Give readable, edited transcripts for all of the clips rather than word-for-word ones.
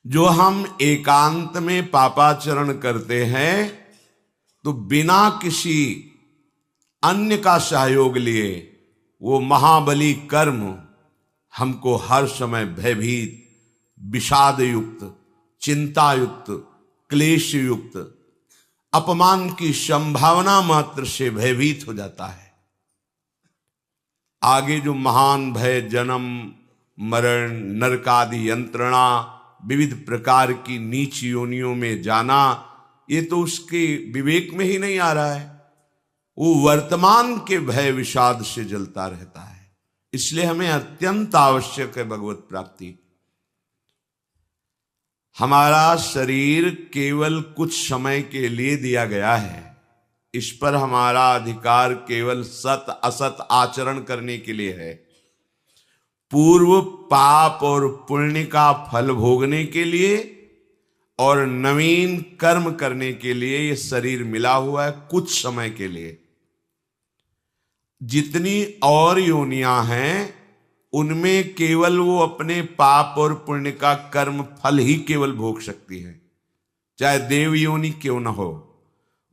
जो हम एकांत में पापाचरण करते हैं तो बिना किसी अन्य का सहयोग लिए वो महाबली कर्म हमको हर समय भयभीत, विषाद युक्त, चिंता युक्त, क्लेश युक्त, अपमान की संभावना मात्र से भयभीत हो जाता है। आगे जो महान भय, जन्म मरण, नरकादि यंत्रणा, विविध प्रकार की नीच योनियों में जाना, ये तो उसके विवेक में ही नहीं आ रहा है। वो वर्तमान के भय विषाद से जलता रहता है। इसलिए हमें अत्यंत आवश्यक है भगवत प्राप्ति। हमारा शरीर केवल कुछ समय के लिए दिया गया है। इस पर हमारा अधिकार केवल सत असत आचरण करने के लिए है। पूर्व पाप और पुण्य का फल भोगने के लिए और नवीन कर्म करने के लिए ये शरीर मिला हुआ है कुछ समय के लिए। जितनी और योनियां हैं उनमें केवल वो अपने पाप और पुण्य का कर्म फल ही केवल भोग सकती है, चाहे देव योनि क्यों न हो।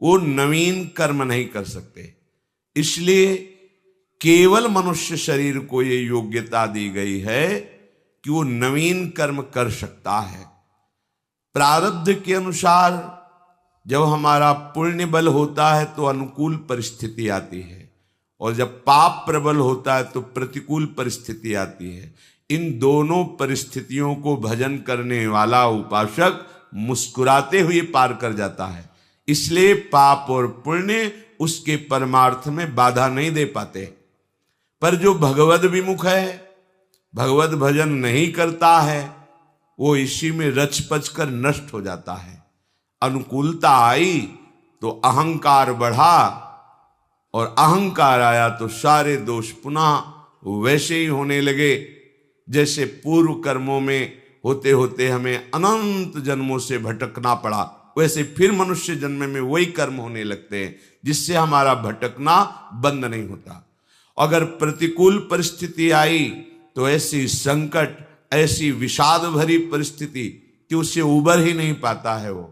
वो नवीन कर्म नहीं कर सकते। इसलिए केवल मनुष्य शरीर को ये योग्यता दी गई है कि वो नवीन कर्म कर सकता है। प्रारब्ध के अनुसार जब हमारा पुण्य बल होता है तो अनुकूल परिस्थिति आती है, और जब पाप प्रबल होता है तो प्रतिकूल परिस्थिति आती है। इन दोनों परिस्थितियों को भजन करने वाला उपासक मुस्कुराते हुए पार कर जाता है। इसलिए पाप और पुण्य उसके परमार्थ में बाधा नहीं दे पाते। पर जो भगवद विमुख है, भगवद भजन नहीं करता है, वो इसी में रच पच कर नष्ट हो जाता है। अनुकूलता आई तो अहंकार बढ़ा, और अहंकार आया तो सारे दोष पुनः वैसे ही होने लगे जैसे पूर्व कर्मों में होते होते हमें अनंत जन्मों से भटकना पड़ा। वैसे फिर मनुष्य जन्म में वही कर्म होने लगते हैं जिससे हमारा भटकना बंद नहीं होता। अगर प्रतिकूल परिस्थिति आई तो ऐसी संकट, ऐसी विषाद भरी परिस्थिति कि उससे उबर ही नहीं पाता है। वो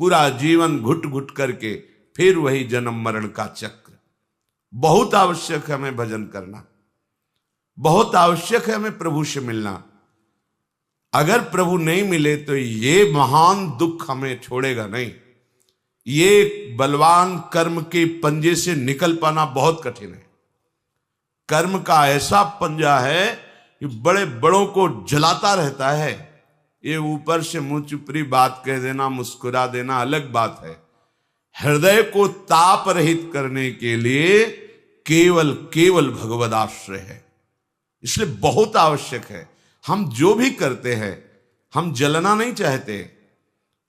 पूरा जीवन घुट घुट करके फिर वही जन्म मरण का चक्र। बहुत आवश्यक है हमें भजन करना, बहुत आवश्यक है हमें प्रभु से मिलना। अगर प्रभु नहीं मिले तो ये महान दुख हमें छोड़ेगा नहीं। ये बलवान कर्म के पंजे से निकल पाना बहुत कठिन है। कर्म का ऐसा पंजा है कि बड़े बड़ों को जलाता रहता है। ये ऊपर से मुंह चुपड़ी बात कह देना, मुस्कुरा देना अलग बात है। हृदय को ताप रहित करने के लिए केवल केवल भगवद आश्रय है। इसलिए बहुत आवश्यक है। हम जो भी करते हैं, हम जलना नहीं चाहते,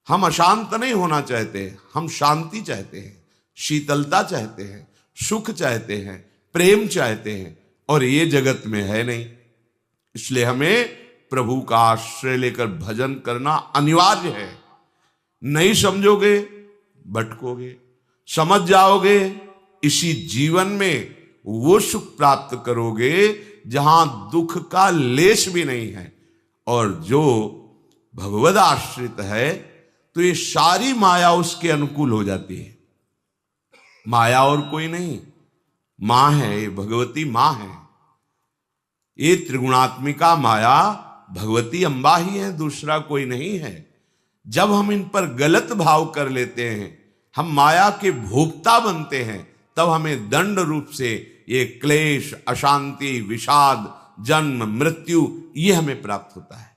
हम अशांत नहीं होना चाहते, हम शांति चाहते हैं, शीतलता चाहते हैं, सुख चाहते हैं, प्रेम चाहते हैं, और ये जगत में है नहीं। इसलिए हमें प्रभु का आश्रय लेकर भजन करना अनिवार्य है। नहीं समझोगे भटकोगे, समझ जाओगे इसी जीवन में वो सुख प्राप्त करोगे जहां दुख का लेश भी नहीं है। और जो भगवद आश्रित है तो ये सारी माया उसके अनुकूल हो जाती है। माया और कोई नहीं, मां है, ये भगवती मां है। ये त्रिगुणात्मिका माया भगवती अम्बा ही है, दूसरा कोई नहीं है। जब हम इन पर गलत भाव कर लेते हैं, हम माया के भोक्ता बनते हैं, तब हमें दंड रूप से ये क्लेश, अशांति, विषाद, जन्म मृत्यु ये हमें प्राप्त होता है।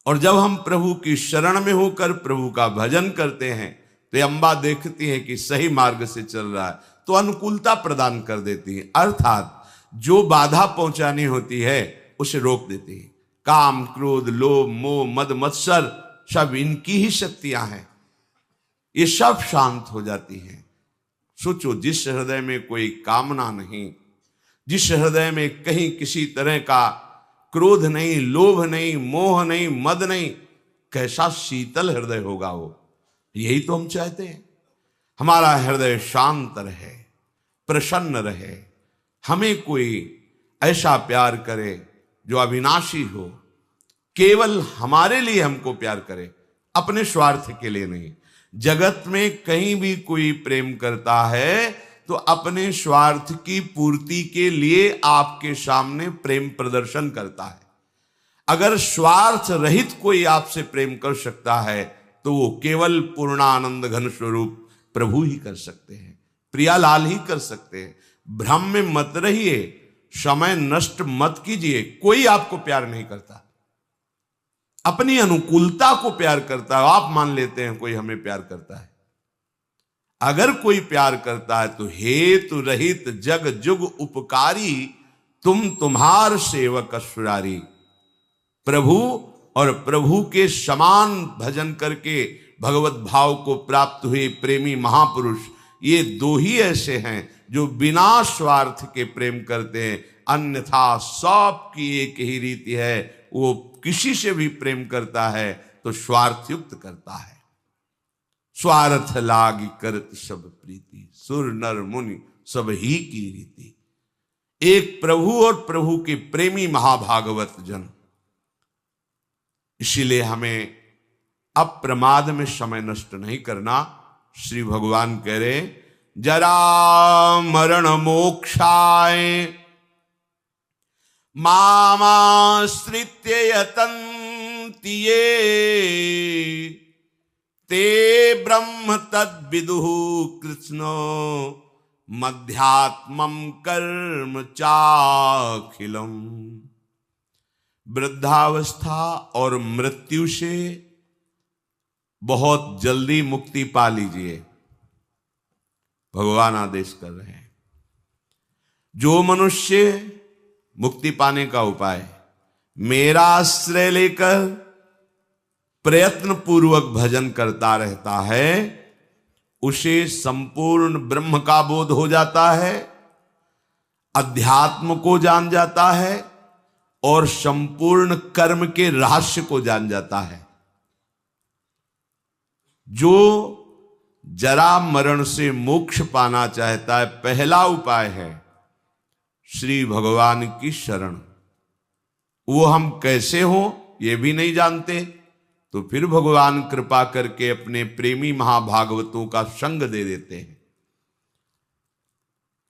और जब हम प्रभु की शरण में होकर प्रभु का भजन करते हैं तो अम्बा देखती है कि सही मार्ग से चल रहा है तो अनुकूलता प्रदान कर देती है। अर्थात जो बाधा पहुंचानी होती है उसे रोक देती है। काम, क्रोध, लोभ, मोह, मद, मत्सर सब इनकी ही शक्तियां हैं। ये सब शांत हो जाती हैं। सोचो, जिस हृदय में कोई कामना नहीं, जिस हृदय में कहीं किसी तरह का क्रोध नहीं, लोभ नहीं, मोह नहीं, मद नहीं, कैसा शीतल हृदय होगा वो। यही तो हम चाहते हैं, हमारा हृदय शांत रहे, प्रसन्न रहे। हमें कोई ऐसा प्यार करे जो अविनाशी हो, केवल हमारे लिए हमको प्यार करे, अपने स्वार्थ के लिए नहीं। जगत में कहीं भी कोई प्रेम करता है तो अपने स्वार्थ की पूर्ति के लिए आपके सामने प्रेम प्रदर्शन करता है। अगर स्वार्थ रहित कोई आपसे प्रेम कर सकता है तो वो केवल पूर्णानंद घन स्वरूप प्रभु ही कर सकते हैं, प्रियालाल ही कर सकते हैं। भ्रम में मत रहिए, समय नष्ट मत कीजिए। कोई आपको प्यार नहीं करता, अपनी अनुकूलता को प्यार करता है। आप मान लेते हैं कोई हमें प्यार करता है। अगर कोई प्यार करता है तो हेतु रहित जग जुग उपकारी, तुम तुम्हार सेवक असुरारी। प्रभु और प्रभु के समान भजन करके भगवत भाव को प्राप्त हुए प्रेमी महापुरुष, ये दो ही ऐसे हैं जो बिना स्वार्थ के प्रेम करते हैं। अन्यथा सबकी एक ही रीति है, वो किसी से भी प्रेम करता है तो स्वार्थ युक्त करता है। स्वार्थ लागी करत सब प्रीति, सुर नर मुनि सब ही की रीति। एक प्रभु और प्रभु के प्रेमी महाभागवत जन। इसीलिए हमें अप्रमाद में समय नष्ट नहीं करना। श्री भगवान कह रहे, जरा मरण मोक्षाय मामाश्रित्य यतन्ति ये, ते ब्रह्म तद्विदुः कृष्णो मध्यात्मं कर्म चाखिलम। वृद्धावस्था और मृत्यु से बहुत जल्दी मुक्ति पा लीजिए, भगवान आदेश कर रहे हैं। जो मनुष्य मुक्ति पाने का उपाय मेरा आश्रय लेकर प्रयत्न पूर्वक भजन करता रहता है, उसे संपूर्ण ब्रह्म का बोध हो जाता है, अध्यात्म को जान जाता है और संपूर्ण कर्म के रहस्य को जान जाता है। जो जरा मरण से मोक्ष पाना चाहता है, पहला उपाय है श्री भगवान की शरण। वो हम कैसे हो ये भी नहीं जानते, तो फिर भगवान कृपा करके अपने प्रेमी महाभागवतों का संग दे देते हैं।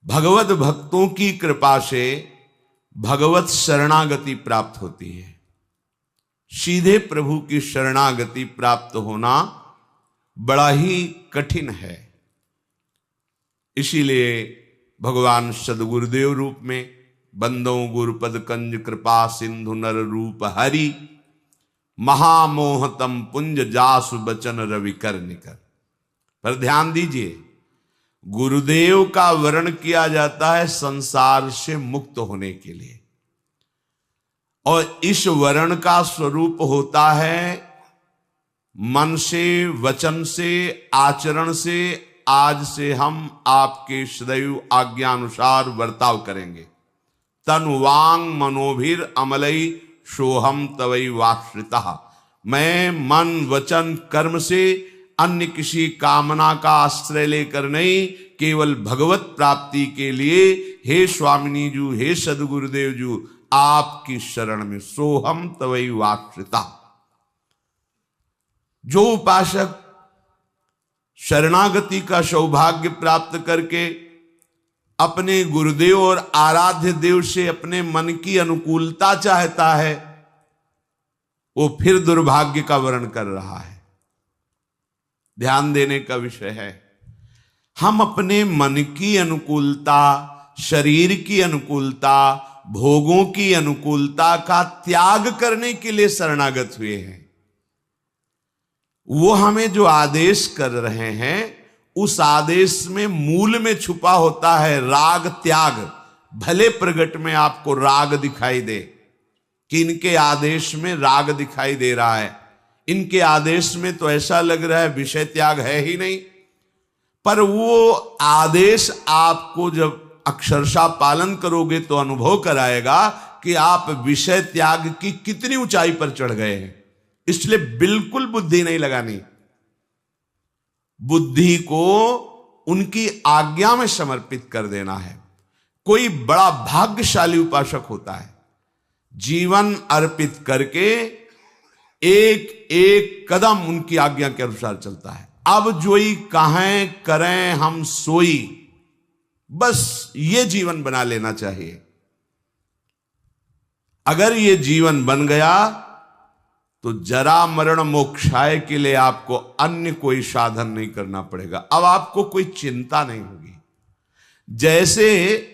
भगवत भक्तों की कृपा से भगवत शरणागति प्राप्त होती है। सीधे प्रभु की शरणागति प्राप्त होना बड़ा ही कठिन है। इसीलिए भगवान सदगुरुदेव रूप में बंदों गुरुपद कंज कृपा सिंधु नर रूप हरि, महामोहतम पुंज जासु बचन रवि कर निकर। पर ध्यान दीजिए, गुरुदेव का वर्ण किया जाता है संसार से मुक्त होने के लिए, और इस वर्ण का स्वरूप होता है मन से, वचन से, आचरण से। आज से हम आपके सदैव आज्ञानुसार बर्ताव करेंगे। तन वांग मनोभिर अमलई सोहम तवई वाश्रिता। मैं मन वचन कर्म से अन्य किसी कामना का आश्रय लेकर नहीं, केवल भगवत प्राप्ति के लिए हे स्वामिनी जू, हे सदगुरुदेव जू, आपकी शरण में सोहम तवई वाश्रिता। जो उपासक शरणागति का सौभाग्य प्राप्त करके अपने गुरुदेव और आराध्य देव से अपने मन की अनुकूलता चाहता है, वो फिर दुर्भाग्य का वर्ण कर रहा है। ध्यान देने का विषय है, हम अपने मन की अनुकूलता, शरीर की अनुकूलता, भोगों की अनुकूलता का त्याग करने के लिए शरणागत हुए हैं। वो हमें जो आदेश कर रहे हैं, उस आदेश में मूल में छुपा होता है राग त्याग। भले प्रगट में आपको राग दिखाई दे कि इनके आदेश में राग दिखाई दे रहा है, इनके आदेश में तो ऐसा लग रहा है विषय त्याग है ही नहीं, पर वो आदेश आपको जब अक्षरशः पालन करोगे तो अनुभव कराएगा कि आप विषय त्याग की कितनी ऊंचाई पर चढ़ गए हैं। इसलिए बिल्कुल बुद्धि नहीं लगानी, बुद्धि को उनकी आज्ञा में समर्पित कर देना है। कोई बड़ा भाग्यशाली उपासक होता है, जीवन अर्पित करके एक एक कदम उनकी आज्ञा के अनुसार चलता है। अब जोई कहें करें हम सोई, बस ये जीवन बना लेना चाहिए। अगर ये जीवन बन गया तो जरा मरण मोक्षाय के लिए आपको अन्य कोई साधन नहीं करना पड़ेगा। अब आपको कोई चिंता नहीं होगी। जैसे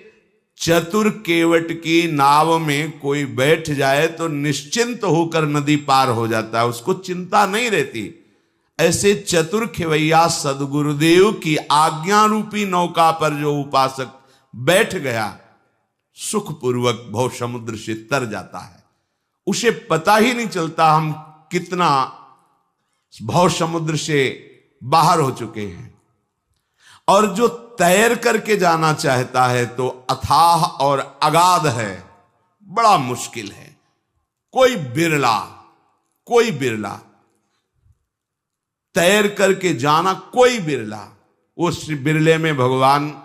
चतुर केवट की नाव में कोई बैठ जाए तो निश्चिंत होकर नदी पार हो जाता है, उसको चिंता नहीं रहती। ऐसे चतुर खेवैया सदगुरुदेव की आज्ञा रूपी नौका पर जो उपासक बैठ गया, सुखपूर्वक भव समुद्र से तर जाता है। उसे पता ही नहीं चलता हम कितना भव समुद्र से बाहर हो चुके हैं। और जो तैर करके जाना चाहता है तो अथाह और अगाध है, बड़ा मुश्किल है। कोई बिरला तैर करके जाना, कोई बिरला। उस बिरले में भगवान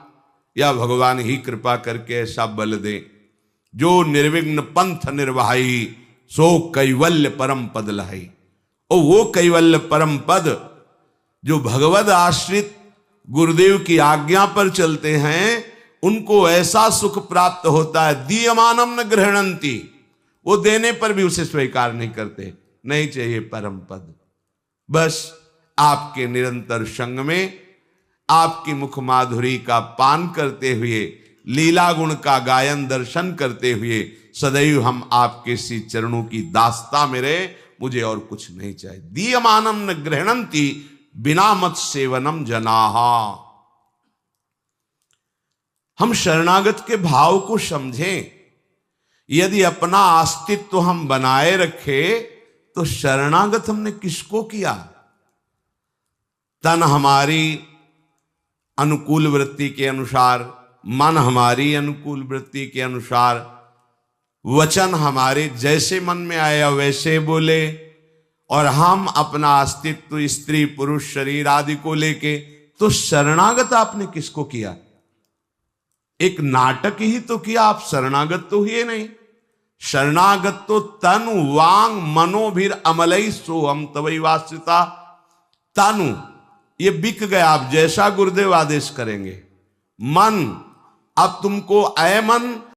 या भगवान ही कृपा करके ऐसा बल दे, जो निर्विघ्न पंथ निर्वाही सो कैवल्य परम पद लहाई। और वो कैवल्य परम पद जो भगवद आश्रित गुरुदेव की आज्ञा पर चलते हैं, उनको ऐसा सुख प्राप्त होता है, दीयमानम न गृहणंती, वो देने पर भी उसे स्वीकार नहीं करते। नहीं चाहिए परम पद, बस आपके निरंतर संग में, आपकी मुख माधुरी का पान करते हुए, लीला गुण का गायन दर्शन करते हुए सदैव हम आपके श्री चरणों की दास्ता में रहे। मुझे और कुछ नहीं चाहिए। दीयमानम न गृहणंती बिना मत सेवनम जनाहा। हम शरणागत के भाव को समझें। यदि अपना अस्तित्व हम बनाए रखे तो शरणागत हमने किसको किया? तन हमारी अनुकूल वृत्ति के अनुसार, मन हमारी अनुकूल वृत्ति के अनुसार, वचन हमारे जैसे मन में आया वैसे बोले, और हम अपना अस्तित्व स्त्री पुरुष शरीर आदि को लेके। तो शरणागत आपने किसको किया? एक नाटक ही तो किया, आप शरणागत तो हुए नहीं। शरणागत तो तनु वांग मनोभिर अमलई सोहम तवई वास्यता। तनु ये बिक गया, आप जैसा गुरुदेव आदेश करेंगे। मन, अब तुमको ऐ मन